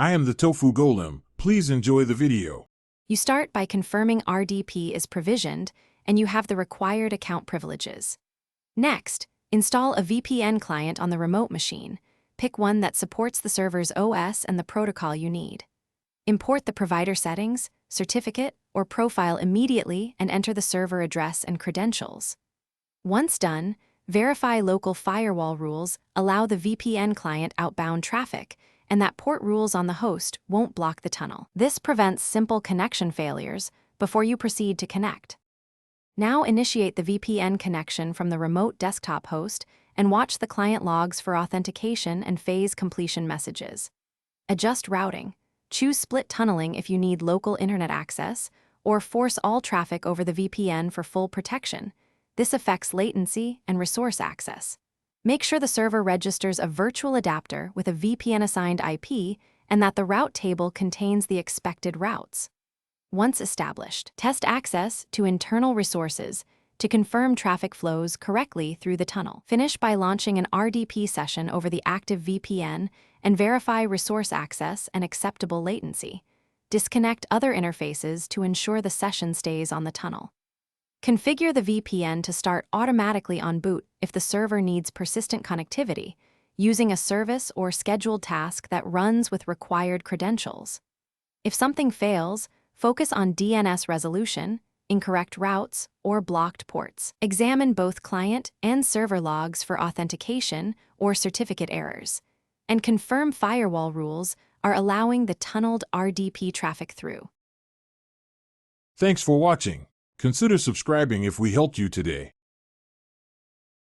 I am the Tofu Golem. Please enjoy the video. You start by confirming RDP is provisioned and you have the required account privileges. Next, install a VPN client on the remote machine. Pick one that supports the server's OS and the protocol you need. Import the provider settings, certificate, or profile immediately and enter the server address and credentials. Once done, verify local firewall rules allow the VPN client outbound traffic, and that port rules on the host won't block the tunnel. This prevents simple connection failures before you proceed to connect. Now initiate the VPN connection from the remote desktop host and watch the client logs for authentication and phase completion messages. Adjust routing. Choose split tunneling if you need local internet access, or force all traffic over the VPN for full protection. This affects latency and resource access. Make sure the server registers a virtual adapter with a VPN-assigned IP and that the route table contains the expected routes. Once established, test access to internal resources to confirm traffic flows correctly through the tunnel. Finish by launching an RDP session over the active VPN and verify resource access and acceptable latency. Disconnect other interfaces to ensure the session stays on the tunnel. Configure the VPN to start automatically on boot if the server needs persistent connectivity, using a service or scheduled task that runs with required credentials. If something fails, focus on DNS resolution, incorrect routes, or blocked ports. Examine both client and server logs for authentication or certificate errors, and confirm firewall rules are allowing the tunneled RDP traffic through. Thanks for watching. Consider subscribing if we helped you today.